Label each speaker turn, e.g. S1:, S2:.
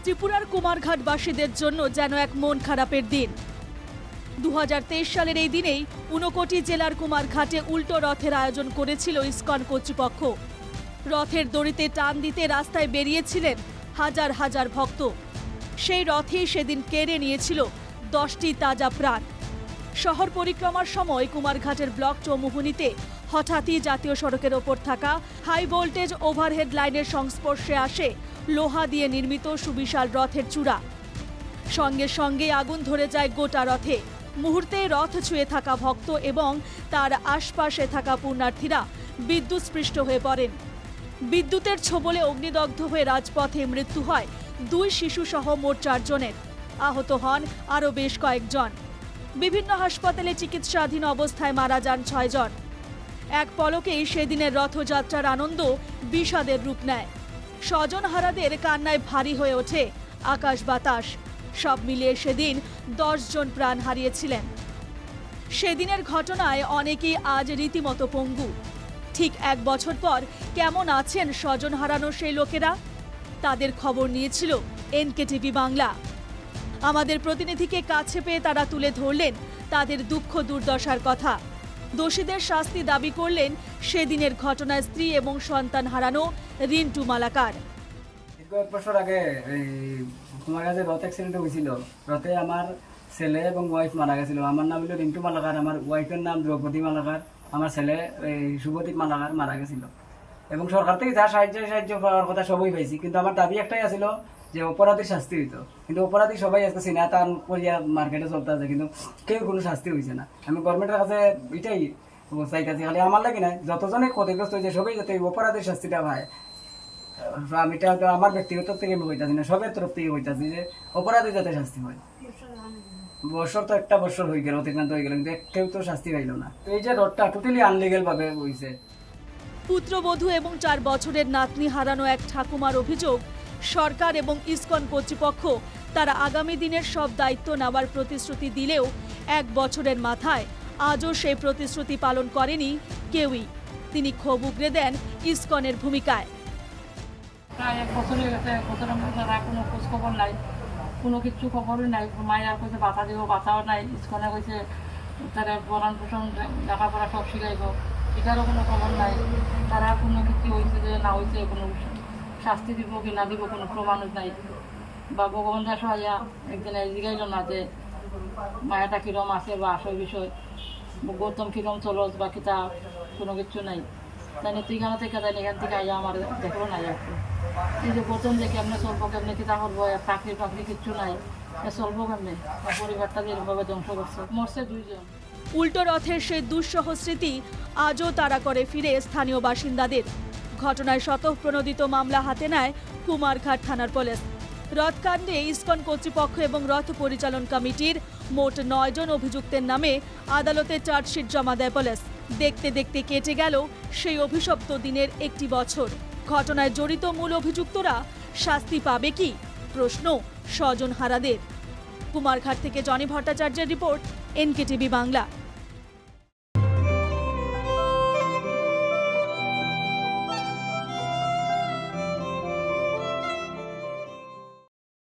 S1: ত্রিপুরার কুমারঘাটবাসীদের জন্য যেন এক মন খারাপের দিন। 2023 সালের এই দিনেই ঊনকোটি জেলার কুমারঘাটে উল্টো রথের আয়োজন করেছিল ইসকন কর্তৃপক্ষ। রথের দড়িতে টান দিতে রাস্তায় বেরিয়েছিলেন হাজার হাজার ভক্ত। সেই রথেই সেদিন কেড়ে নিয়েছিল 10টি তাজা প্রাণ। শহর পরিক্রমার সময় কুমারঘাটের ব্লক চৌমুহনীতে হঠাৎই জাতীয় সড়কের ওপর থাকা হাই ভোল্টেজ ওভারহেড লাইনের সংস্পর্শে আসে লোহা দিয়ে নির্মিত সুবিশাল রথের চূড়া। সঙ্গে সঙ্গে আগুন ধরে যায় গোটা রথে। মুহূর্তে রথ ছুঁয়ে থাকা ভক্ত এবং তার আশপাশে থাকা পুণ্যার্থীরা বিদ্যুৎস্পৃষ্ট হয়ে পড়েন। বিদ্যুতের ছোবলে অগ্নিদগ্ধ হয়ে রাজপথে মৃত্যু হয় 2 শিশুসহ মোট 4 জনের। আহত হন আরও বেশ কয়েকজন। বিভিন্ন হাসপাতালে চিকিৎসাধীন অবস্থায় মারা যান 6 জন। এক পলকেই সেদিনের রথযাত্রার আনন্দ বিষাদের রূপ নেয়। স্বজনহারাদের কান্নায় ভারী হয়ে ওঠে আকাশ বাতাস। সব মিলিয়ে সেদিন 10 জন প্রাণ হারিয়েছিলেন। সেদিনের ঘটনায় অনেকেই আজ রীতিমতো পঙ্গু। ঠিক 1 বছর পর কেমন আছেন স্বজন হারানো সেই লোকেরা? তাদের খবর নিয়েছিল এনকেটিভি বাংলা। আমাদের প্রতিনিধিকে কাছে পেয়ে তারা তুলে ধরলেন তাদের দুঃখ দুর্দশার কথা। দোষীদের শাস্তি দাবি করলেন সেদিনের ঘটনায় স্ত্রী এবং সন্তান হারানো রিন্টু মালাকার।
S2: 1 বছর আগে তোমার কাছে রথ অ্যাক্সিডেন্ট হয়েছিল। রথে আমার ছেলে এবং ওয়াইফ মারা গেছিল। আমার নাম হলো রিন্টু মালাকার, আমার ওয়াইফের নাম দ্রৌপদী মালাকার, আমার ছেলে শুভদীপ মালাকার মারা গেছিল। এবং সরকার থেকে যা সাহায্য পাওয়ার কথা সবই পাইছি, কিন্তু আমার দাবি একটাই আছিল যে অপরাধীর শাস্তি হইতো। কিন্তু অপরাধী সবাই আজকে সিনাতান করিয়া মার্কেটে চলতে আছে, কিন্তু কেউ কোনো শাস্তি হয়েছে না। আমি গভর্নমেন্টের কাছে এটাই চাইতেছি, খালি আমার লাগে না, যতজনে ক্ষতিগ্রস্ত হয়েছে সবাই যাতে অপরাধীর শাস্তিটা পায়। আমি এটা হয়তো আমার ব্যক্তিগত থেকে আমি হইতাছি না, সবের তরফ থেকে হইতাছি যে অপরাধী যাতে শাস্তি হয়। বছর তো 1 বছর হয়ে গেল, অতিক্রান্ত হয়ে গেল, কিন্তু কেউ তো শাস্তি পাইল না। এই যে রথটা টোটালি আনলিগেল ভাবে হয়েছে।
S1: পুত্রবধূ এবং 4 বছরের নাতনি হারানো এক ঠাকুমার অভিযোগ, সরকার এবং ইসকন কর্তৃপক্ষ তারা আগামী দিনের সব দায়িত্ব নেওয়ার প্রতিশ্রুতি দিলেও 1 বছরের মাথায় আজও সেই প্রতিশ্রুতি পালন করেনি কেউই। তিনি ক্ষোভ উগরে দেন ইসকনের ভূমিকায়।
S3: প্রায় 1 বছর হয়ে গেছে, 1 বছরের মধ্যে তারা কোনো খোঁজ খবর নাই, কোনো কিছু খবরই নাই। মায়ের কইছে বাধা দিব, বাধাও নাই। ইসকনে কইছে তারা বরণ পোষণ লেখাপড়া সব শিখাইব, এটারও কোনো খবর নাই। তারা কোনো কিছু হয়েছে যে না হয়েছে, কোনো শাস্তি দিব কি না দিব কোনো প্রমাণও নাই। বা ভগবান দাস হইয়া একদিন জিগাইল না যে মায়াটা কিরম আছে বা আসল বিষয়, গৌতম কিরম চলস বা কিতা, কোনো কিছু নাই। তাই তুই এখানে থেকে যাই, এখান থেকে আইয়া আমার দেখলো না। এই যে গৌতম যে কেমনে চলবো, কেমনে কিতা করবো, চাকরি বাকরি কিচ্ছু নাই, চলবো কেমনে? পরিবারটা যেরকমভাবে ধ্বংস করছে, মরছে 2 জন।
S1: উল্টো রথের সেই দুঃসহ স্মৃতি আজও তাড়া করে ফিরে স্থানীয় বাসিন্দাদের। ঘটনায় স্বতঃপ্রণোদিত মামলা হাতে নেয় কুমারঘাট থানার পুলিশ। রথকাণ্ডে ইসকন কর্তৃপক্ষ এবং রথ পরিচালন কমিটির মোট 9 জন অভিযুক্তের নামে আদালতে চার্জশিট জমা দেয় পুলিশ। দেখতে দেখতে কেটে গেল সেই অভিশপ্ত দিনের 1 বছর। ঘটনায় জড়িত মূল অভিযুক্তরা শাস্তি পাবে কি, প্রশ্ন স্বজনহারাদের। কুমারঘাট থেকে জনি ভট্টাচার্যের রিপোর্ট, এনকেটিভি বাংলা।